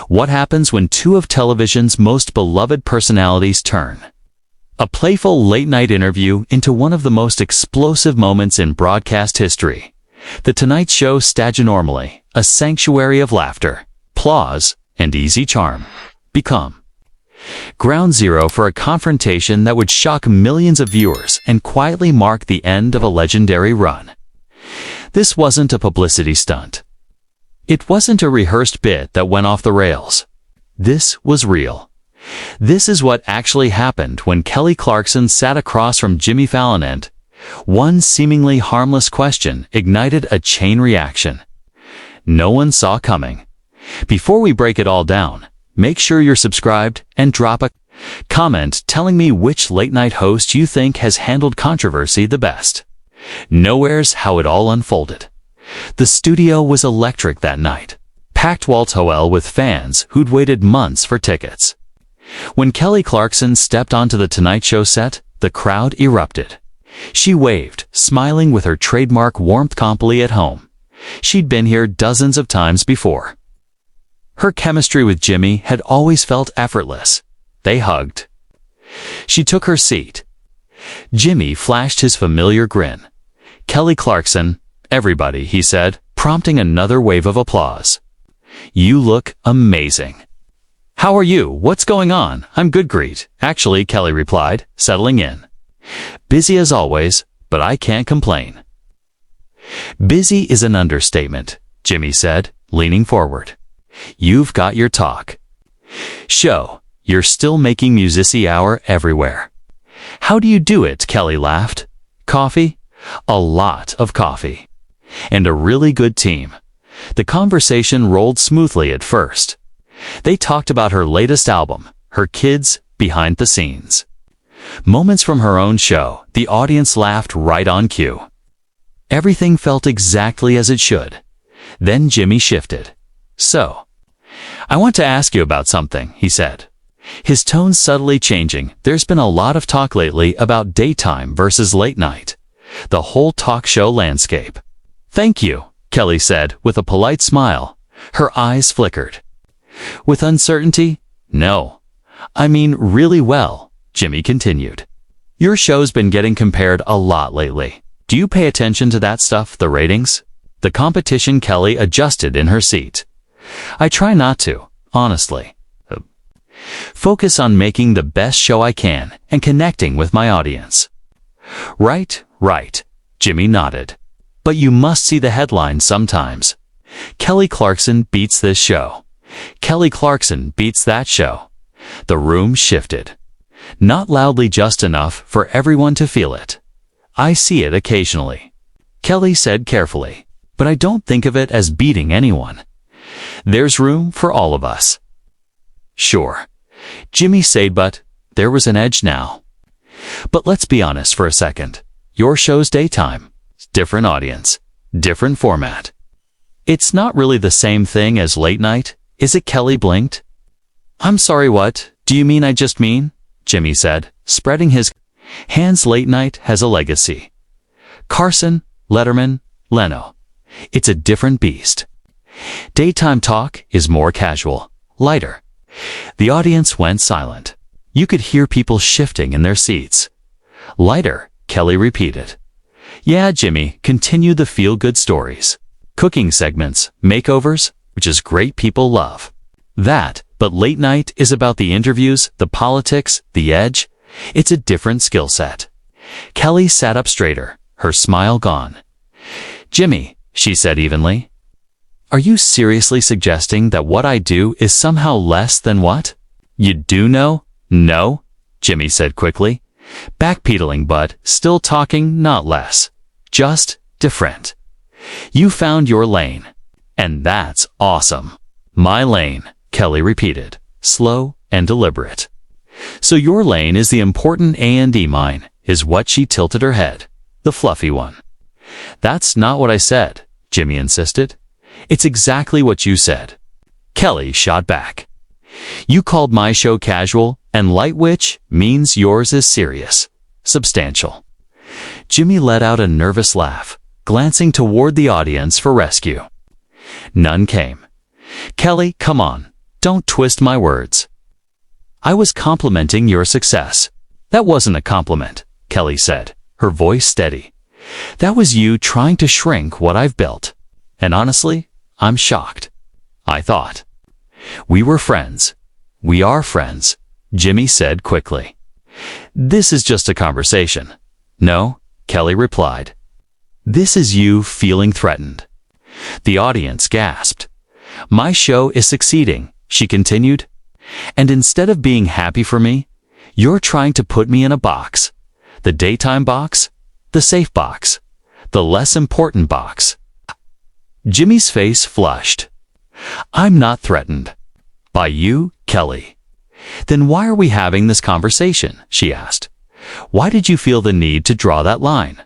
What happens when two of television's most beloved personalities turn? A playful late-night interview into one of the most explosive moments in broadcast history. The Tonight Show stagionormally, a sanctuary of laughter, applause, and easy charm, become ground zero for a confrontation that would shock millions of viewers and quietly mark the end of a legendary run. This wasn't a publicity stunt. It wasn't a rehearsed bit that went off the rails. This was real. This is what actually happened when Kelly Clarkson sat across from Jimmy Fallon and one seemingly harmless question ignited a chain reaction no one saw coming. Before we break it all down, make sure you're subscribed and drop a comment telling me which late-night host you think has handled controversy the best. Nowhere's how it all unfolded. The studio was electric that night, packed wall-to-wall with fans who'd waited months for tickets. When Kelly Clarkson stepped onto the Tonight Show set, the crowd erupted. She waved, smiling with her trademark warmth completely at home. She'd been here dozens of times before. Her chemistry with Jimmy had always felt effortless. They hugged. She took her seat. Jimmy flashed his familiar grin. Kelly Clarkson, everybody, he said, prompting another wave of applause. You look amazing. How are you? What's going on? I'm good, greet. Actually, Kelly replied, settling in. Busy as always, but I can't complain. Busy is an understatement, Jimmy said, leaning forward. You've got your talk. Show, you're still making Musicy Hour everywhere. How do you do it? Kelly laughed. Coffee? A lot of coffee. And a really good team. The conversation rolled smoothly at first. They talked about her latest album, her kids, behind the scenes. Moments from her own show, the audience laughed right on cue. Everything felt exactly as it should. Then Jimmy shifted. So, I want to ask you about something, he said. His tone subtly changing. There's been a lot of talk lately about daytime versus late night. The whole talk show landscape. Thank you, Kelly said with a polite smile. Her eyes flickered. With uncertainty? No. I mean really well, Jimmy continued. Your show's been getting compared a lot lately. Do you pay attention to that stuff, the ratings? The competition? Kelly adjusted in her seat. I try not to, honestly. Focus on making the best show I can and connecting with my audience. Right, Jimmy nodded. But you must see the headlines sometimes. Kelly Clarkson beats this show. Kelly Clarkson beats that show. The room shifted. Not loudly, just enough for everyone to feel it. I see it occasionally, Kelly said carefully, but I don't think of it as beating anyone. There's room for all of us. Sure, Jimmy said, but there was an edge now. But let's be honest for a second. Your show's daytime. Different audience. Different format. It's not really the same thing as late night, is it? Kelly blinked. I'm sorry, what do you mean? I just mean, Jimmy said, spreading his hands. Late night has a legacy. Carson, Letterman, Leno. It's a different beast. Daytime talk is more casual, lighter. The audience went silent. You could hear people shifting in their seats. Lighter, Kelly repeated. Yeah, Jimmy continued the feel-good stories. Cooking segments, makeovers, which is great, people love that, but late night is about the interviews, the politics, the edge. It's a different skill set. Kelly sat up straighter, her smile gone. Jimmy, she said evenly, are you seriously suggesting that what I do is somehow less than what you do? No, Jimmy said quickly, backpedaling but still talking, not less, just different. You found your lane, and that's awesome. My lane, Kelly repeated, slow and deliberate. So your lane is the important A&E. Mine is what? She tilted her head. The fluffy one. That's not what I said, Jimmy insisted. It's exactly what you said. Kelly shot back. You called my show casual and light, which means yours is serious, substantial. Jimmy let out a nervous laugh, glancing toward the audience for rescue. None came. Kelly, come on. Don't twist my words. I was complimenting your success. That wasn't a compliment, Kelly said, her voice steady. That was you trying to shrink what I've built. And honestly, I'm shocked. I thought. We were friends. We are friends, Jimmy said quickly. This is just a conversation. No, Kelly replied. This is you feeling threatened. The audience gasped. My show is succeeding, she continued. And instead of being happy for me, you're trying to put me in a box. The daytime box, the safe box, the less important box. Jimmy's face flushed. I'm not threatened. By you, Kelly. Then why are we having this conversation? She asked. Why did you feel the need to draw that line?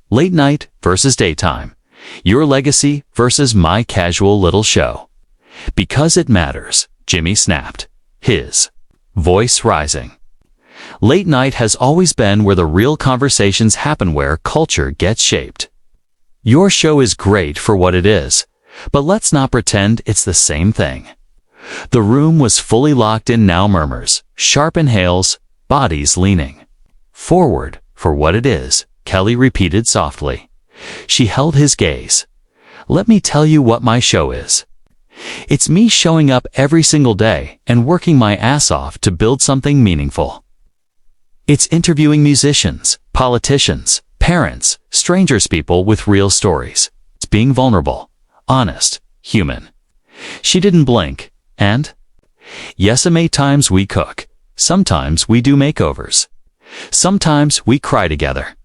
Late night versus daytime. Your legacy versus my casual little show. Because it matters, Jimmy snapped, his voice rising. Late night has always been where the real conversations happen, where culture gets shaped. Your show is great for what it is, but let's not pretend it's the same thing. The room was fully locked in now, murmurs, sharp inhales, bodies leaning forward for what it is, Kelly repeated softly. She held his gaze. Let me tell you what my show is. It's me showing up every single day and working my ass off to build something meaningful. It's interviewing musicians, politicians, parents, strangers, people with real stories. It's being vulnerable, honest, human. She didn't blink. And? Yes, times we cook. Sometimes we do makeovers. Sometimes we cry together.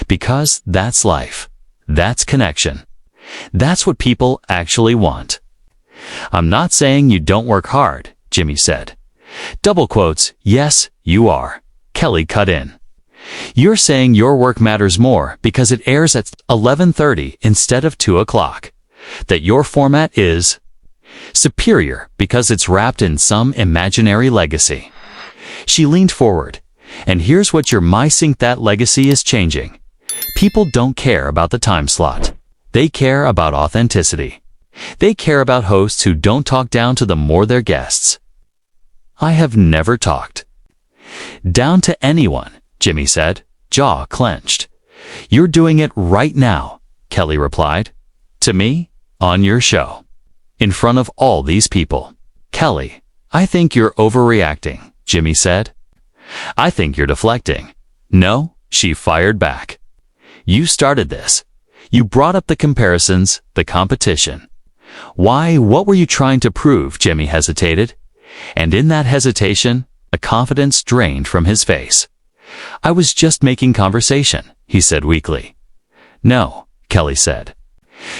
Because that's life. That's connection. That's what people actually want. I'm not saying you don't work hard, Jimmy said. Double quotes, yes, you are. Kelly cut in. You're saying your work matters more because it airs at 11:30 instead of 2 o'clock. That your format is superior because it's wrapped in some imaginary legacy. She leaned forward. And here's what you're missing: that legacy is changing. People don't care about the time slot. They care about authenticity. They care about hosts who don't talk down to them or their guests. I have never talked down to anyone, Jimmy said, jaw clenched. You're doing it right now, Kelly replied. To me, on your show. In front of all these people. Kelly, I think you're overreacting, Jimmy said. I think you're deflecting. No, she fired back. You started this. You brought up the comparisons, the competition. Why, what were you trying to prove? Jimmy hesitated. And in that hesitation, a confidence drained from his face. I was just making conversation, he said weakly. No, Kelly said.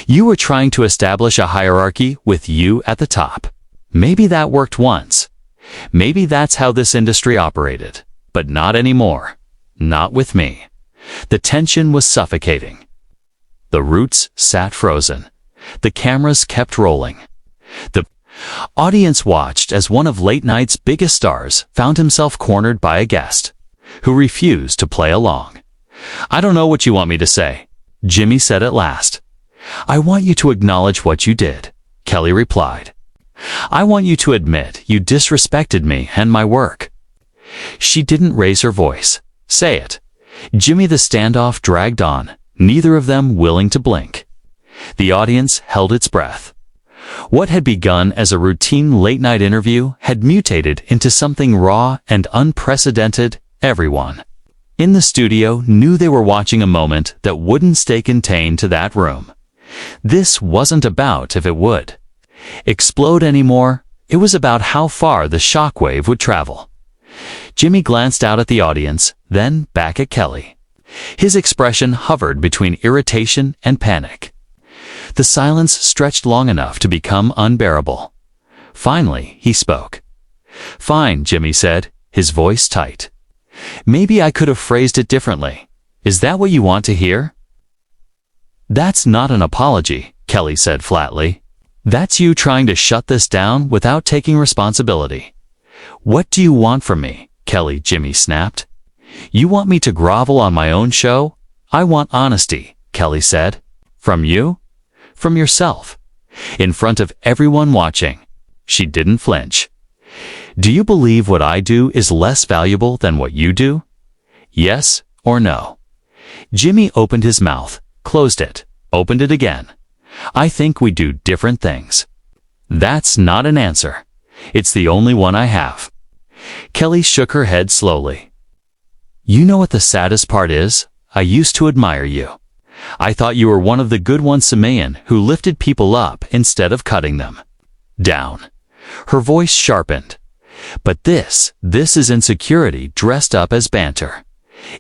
You were trying to establish a hierarchy with you at the top. Maybe that worked once. Maybe that's how this industry operated. But not anymore. Not with me. The tension was suffocating. The roots sat frozen. The cameras kept rolling. The audience watched as one of late night's biggest stars found himself cornered by a guest who refused to play along. I don't know what you want me to say, Jimmy said at last. I want you to acknowledge what you did, Kelly replied. I want you to admit you disrespected me and my work. She didn't raise her voice. Say it. Jimmy, the standoff dragged on, neither of them willing to blink. The audience held its breath. What had begun as a routine late-night interview had mutated into something raw and unprecedented. Everyone in the studio knew they were watching a moment that wouldn't stay contained to that room. This wasn't about if it would explode anymore. It was about how far the shockwave would travel. Jimmy glanced out at the audience, then back at Kelly. His expression hovered between irritation and panic. The silence stretched long enough to become unbearable. Finally, he spoke. Fine, Jimmy said, his voice tight. Maybe I could have phrased it differently. Is that what you want to hear? That's not an apology, Kelly said flatly. That's you trying to shut this down without taking responsibility. What do you want from me, Kelly? Jimmy snapped. You want me to grovel on my own show? I want honesty, Kelly said. From you? From yourself. In front of everyone watching. She didn't flinch. Do you believe what I do is less valuable than what you do? Yes or no? Jimmy opened his mouth, closed it, opened it again. I think we do different things. That's not an answer. It's the only one I have. Kelly shook her head slowly. You know what the saddest part is? I used to admire you. I thought you were one of the good ones, Simeon, who lifted people up instead of cutting them down. Her voice sharpened. But this is insecurity dressed up as banter.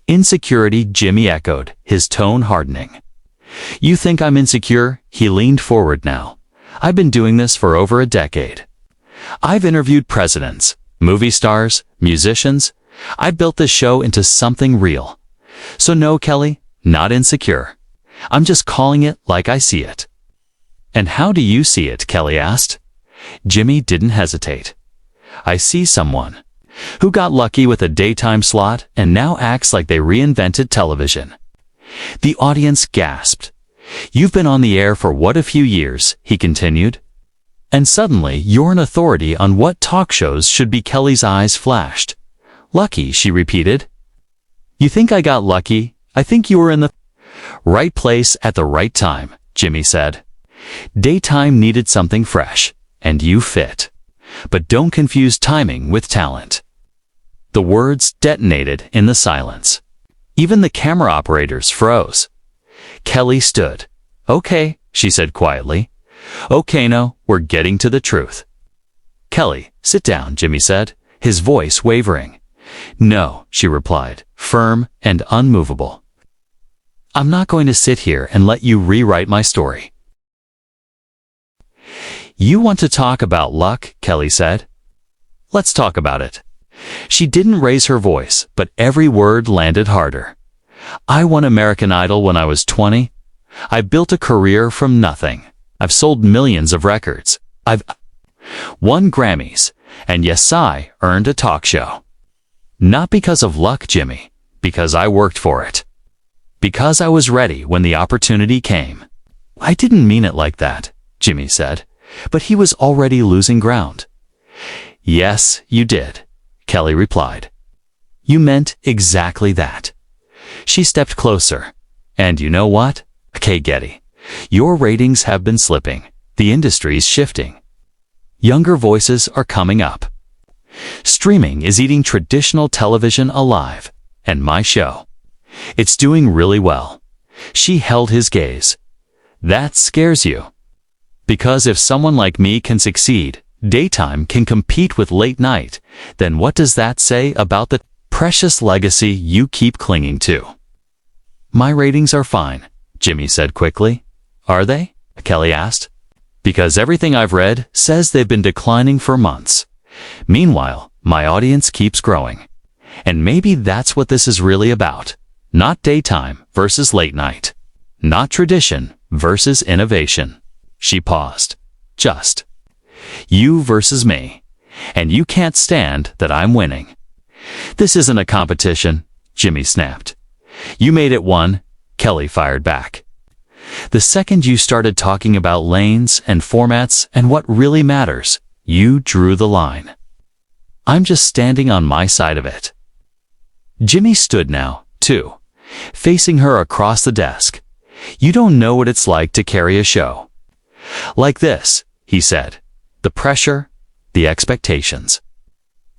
Insecurity, Jimmy echoed, his tone hardening. You think I'm insecure? He leaned forward now. I've been doing this for over a decade. I've interviewed presidents, movie stars, musicians. I built this show into something real. So no, Kelly, not insecure. I'm just calling it like I see it. And how do you see it? Kelly asked. Jimmy didn't hesitate. I see someone who got lucky with a daytime slot and now acts like they reinvented television. The audience gasped. You've been on the air for what, a few years, he continued. And suddenly you're an authority on what talk shows should be. Kelly's eyes flashed. Lucky, she repeated. You think I got lucky? I think you were in the right place at the right time, Jimmy said. Daytime needed something fresh, and you fit. But don't confuse timing with talent. The words detonated in the silence. Even the camera operators froze. Kelly stood. Okay, she said quietly. Okay, no, we're getting to the truth. Kelly, sit down, Jimmy said, his voice wavering. No, she replied, firm and unmovable. I'm not going to sit here and let you rewrite my story. You want to talk about luck, Kelly said. Let's talk about it. She didn't raise her voice, but every word landed harder. I won American Idol when I was 20. I built a career from nothing. I've sold millions of records. I've won Grammys. And yes, I earned a talk show. Not because of luck, Jimmy, because I worked for it. Because I was ready when the opportunity came. I didn't mean it like that, Jimmy said, but he was already losing ground. Yes, you did, Kelly replied. You meant exactly that. She stepped closer. And you know what? Okay, Getty, your ratings have been slipping. The industry's shifting. Younger voices are coming up. Streaming is eating traditional television alive. And my show, it's doing really well. She held his gaze. That scares you. Because if someone like me can succeed, daytime can compete with late night, then what does that say about the precious legacy you keep clinging to? My ratings are fine, Jimmy said quickly. Are they? Kelly asked. Because everything I've read says they've been declining for months. Meanwhile, my audience keeps growing. And maybe that's what this is really about. Not daytime versus late night. Not tradition versus innovation. She paused. Just you versus me. And you can't stand that I'm winning. This isn't a competition, Jimmy snapped. You made it one, Kelly fired back. The second you started talking about lanes and formats and what really matters, you drew the line. I'm just standing on my side of it. Jimmy stood now, too, facing her across the desk. You don't know what it's like to carry a show. Like this, he said. The pressure, the expectations.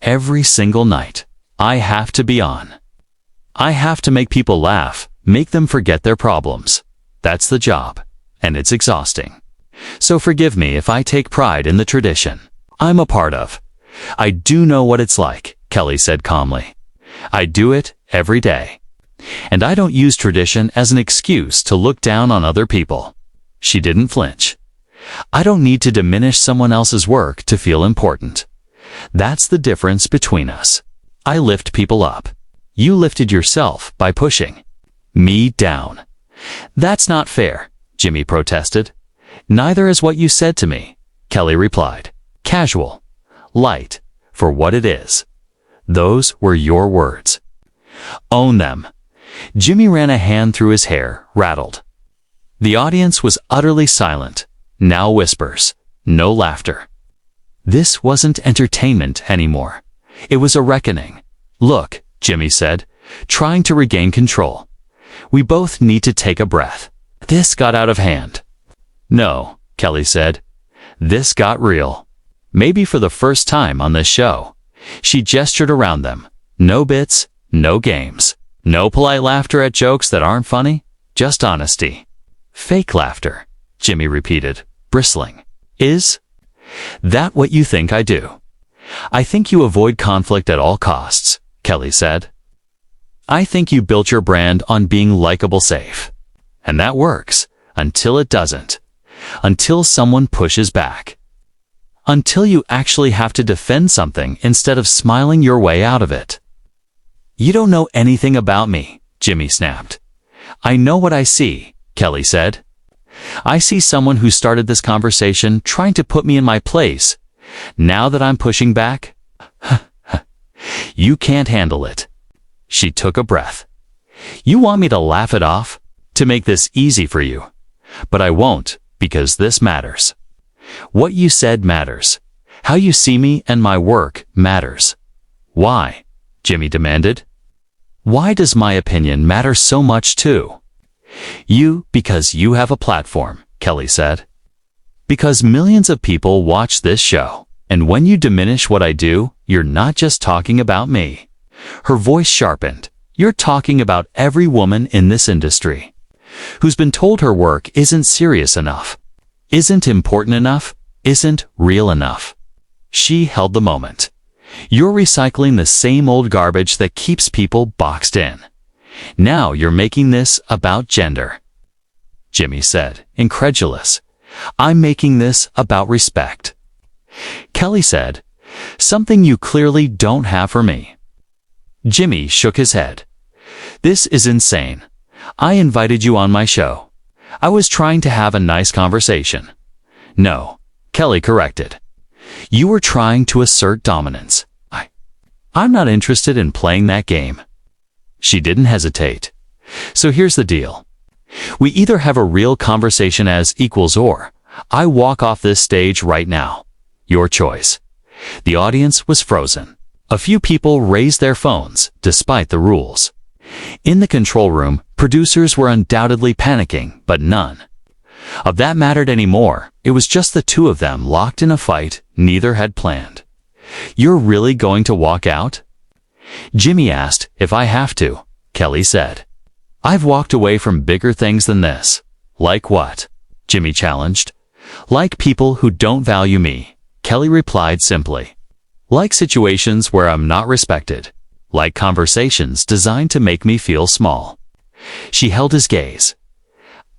Every single night, I have to be on. I have to make people laugh, make them forget their problems. That's the job, and it's exhausting. So forgive me if I take pride in the tradition I'm a part of. I do know what it's like, Kelly said calmly. I do it every day. And I don't use tradition as an excuse to look down on other people. She didn't flinch. I don't need to diminish someone else's work to feel important. That's the difference between us. I lift people up. You lifted yourself by pushing me down. That's not fair, Jimmy protested. Neither is what you said to me, Kelly replied. Casual. Light. For what it is. Those were your words. Own them. Jimmy ran a hand through his hair, rattled. The audience was utterly silent. Now whispers. No laughter. This wasn't entertainment anymore. It was a reckoning. "Look," Jimmy said, trying to regain control. "We both need to take a breath. This got out of hand." "No," Kelly said. "This got real. Maybe for the first time on this show." She gestured around them. "No bits, no games. No polite laughter at jokes that aren't funny. Just honesty." "Fake laughter," Jimmy repeated, bristling. "Is that what you think I do?" "I think you avoid conflict at all costs," Kelly said. "I think you built your brand on being likable safe. And that works, until it doesn't. Until someone pushes back. Until you actually have to defend something instead of smiling your way out of it." "You don't know anything about me," Jimmy snapped. "I know what I see," Kelly said. "I see someone who started this conversation trying to put me in my place. Now that I'm pushing back, you can't handle it." She took a breath. "You want me to laugh it off? To make this easy for you? But I won't, because this matters. What you said matters. How you see me and my work matters." "Why?" Jimmy demanded. "Why does my opinion matter so much too?" Because you have a platform," Kelly said. "Because millions of people watch this show. And when you diminish what I do, you're not just talking about me." Her voice sharpened. "You're talking about every woman in this industry who's been told her work isn't serious enough, isn't important enough, isn't real enough." She held the moment. "You're recycling the same old garbage that keeps people boxed in. Now you're making this about gender." Jimmy said, incredulous. "I'm making this about respect." Kelly said, "Something you clearly don't have for me." Jimmy shook his head. "This is insane. I invited you on my show. I was trying to have a nice conversation." "No," Kelly corrected. "You were trying to assert dominance. I'm not interested in playing that game." She didn't hesitate. "So here's the deal. We either have a real conversation as equals or I walk off this stage right now. Your choice." The audience was frozen. A few people raised their phones, despite the rules. In the control room, producers were undoubtedly panicking, but none of that mattered anymore. It was just the two of them locked in a fight neither had planned. "You're really going to walk out?" Jimmy asked. "If I have to," Kelly said. "I've walked away from bigger things than this." "Like what?" Jimmy challenged. "Like people who don't value me," Kelly replied simply. "Like situations where I'm not respected. Like conversations designed to make me feel small." She held his gaze.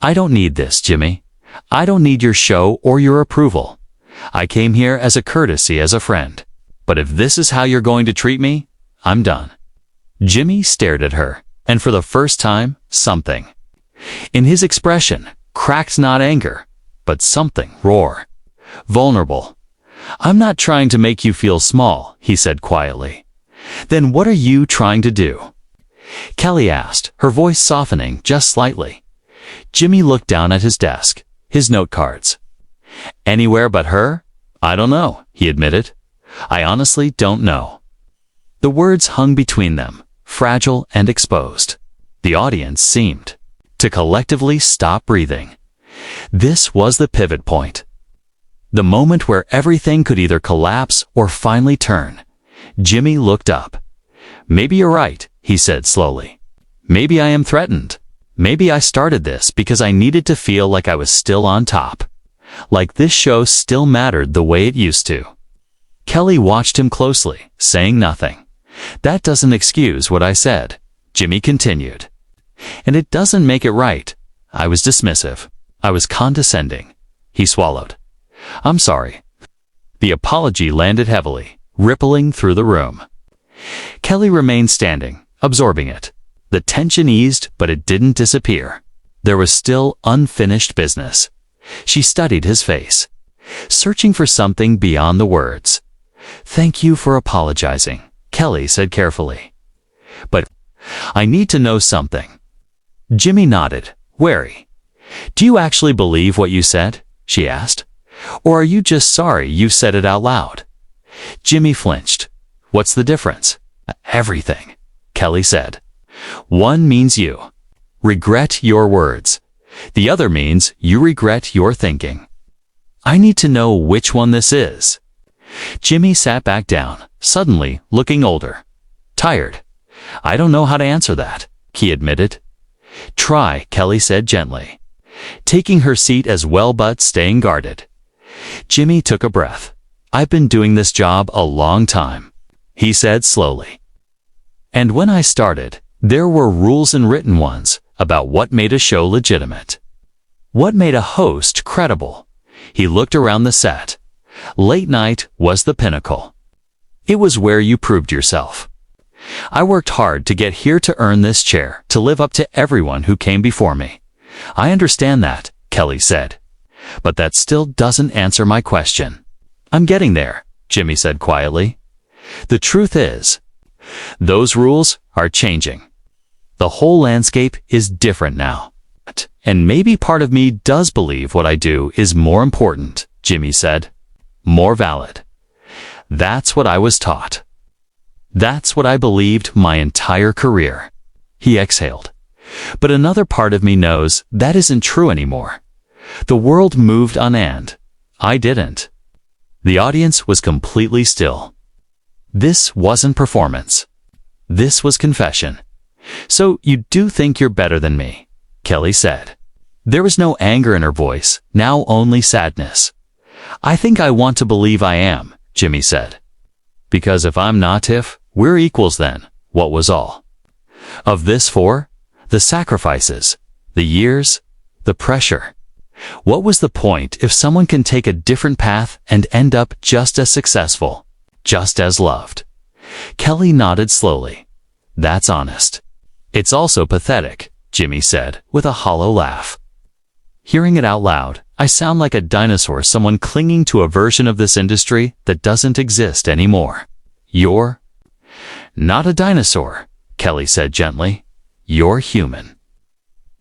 "I don't need this, Jimmy. I don't need your show or your approval. I came here as a courtesy, as a friend. But if this is how you're going to treat me, I'm done." Jimmy stared at her, and for the first time, something in his expression cracked, not anger, but something raw, vulnerable. "I'm not trying to make you feel small," he said quietly. "Then what are you trying to do?" Kelly asked, her voice softening just slightly. Jimmy looked down at his desk, his note cards. "Anywhere but her? I don't know," he admitted. "I honestly don't know." The words hung between them, fragile and exposed. The audience seemed to collectively stop breathing. This was the pivot point. The moment where everything could either collapse or finally turn. Jimmy looked up. "Maybe you're right," he said slowly. "Maybe I am threatened. Maybe I started this because I needed to feel like I was still on top. Like this show still mattered the way it used to." Kelly watched him closely, saying nothing. "That doesn't excuse what I said," Jimmy continued. "And it doesn't make it right. I was dismissive. I was condescending." He swallowed. "I'm sorry." The apology landed heavily, rippling through the room. Kelly remained standing, absorbing it. The tension eased, but it didn't disappear. There was still unfinished business. She studied his face, searching for something beyond the words. "Thank you for apologizing," Kelly said carefully. "But I need to know something." Jimmy nodded, wary. "Do you actually believe what you said?" she asked. Or are you just sorry you said it out loud? Jimmy flinched. What's the difference? Everything, Kelly said. One means you regret your words. The other means you regret your thinking. I need to know which one this is. Jimmy sat back down, suddenly looking older. Tired. I don't know how to answer that, he admitted. Try, Kelly said gently, taking her seat as well but staying guarded. Jimmy took a breath. I've been doing this job a long time, he said slowly. And when I started, there were rules and written ones about what made a show legitimate. What made a host credible? He looked around the set. Late night was the pinnacle. It was where you proved yourself. I worked hard to get here to earn this chair, to live up to everyone who came before me. I understand that, Kelly said. But that still doesn't answer my question. I'm getting there, Jimmy said quietly. The truth is, those rules are changing. The whole landscape is different now. And maybe part of me does believe what I do is more important, Jimmy said. More valid. That's what I was taught. That's what I believed my entire career. He exhaled. But another part of me knows that isn't true anymore. The world moved on and I didn't. The audience was completely still. This wasn't performance. This was confession. So you do think you're better than me, Kelly said. There was no anger in her voice, now only sadness. I think I want to believe I am, Jimmy said. Because if I'm not, if we're equals, then what was all of this for? The sacrifices, the years, the pressure. What was the point if someone can take a different path and end up just as successful, just as loved? Kelly nodded slowly. That's honest. It's also pathetic, Jimmy said with a hollow laugh. Hearing it out loud, I sound like a dinosaur, someone clinging to a version of this industry that doesn't exist anymore. You're not a dinosaur, Kelly said gently. You're human.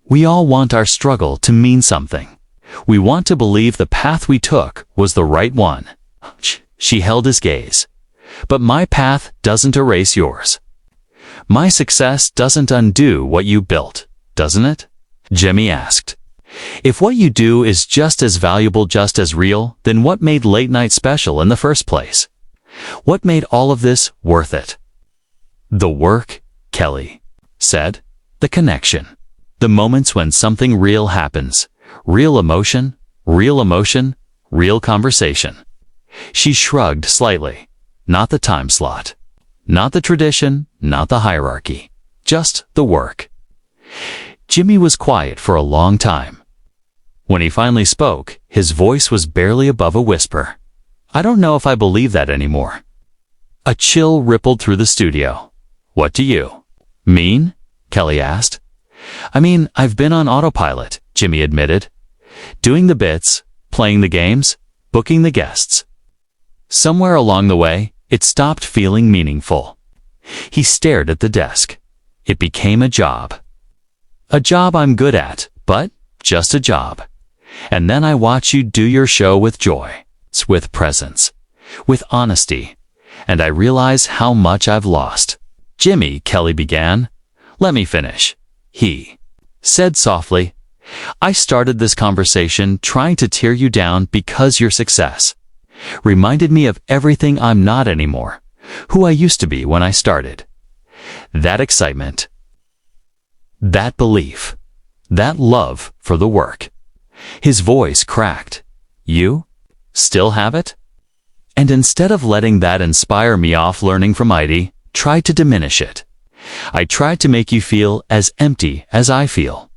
We all want our struggle to mean something. We want to believe the path we took was the right one. She held his gaze. But my path doesn't erase yours. My success doesn't undo what you built, doesn't it? Jimmy asked. If what you do is just as valuable, just as real, then what made late night special in the first place? What made all of this worth it? The work, Kelly said. The connection. The moments when something real happens. Real emotion, real conversation. She shrugged slightly. Not the time slot. Not the tradition, not the hierarchy. Just the work. Jimmy was quiet for a long time. When he finally spoke, his voice was barely above a whisper. I don't know if I believe that anymore. A chill rippled through the studio. What do you mean? Kelly asked. I mean, I've been on autopilot, Jimmy admitted. Doing the bits, playing the games, booking the guests. Somewhere along the way, it stopped feeling meaningful. He stared at the desk. It became a job. A job I'm good at, but just a job. And then I watch you do your show with joy, with presence, with honesty, and I realize how much I've lost. Jimmy, Kelly began. Let me finish. He said softly. I started this conversation trying to tear you down because your success reminded me of everything I'm not anymore, who I used to be when I started. That excitement, that belief, that love for the work. His voice cracked. You still have it? And instead of letting that inspire me off learning from Heidi, tried to diminish it. I tried to make you feel as empty as I feel.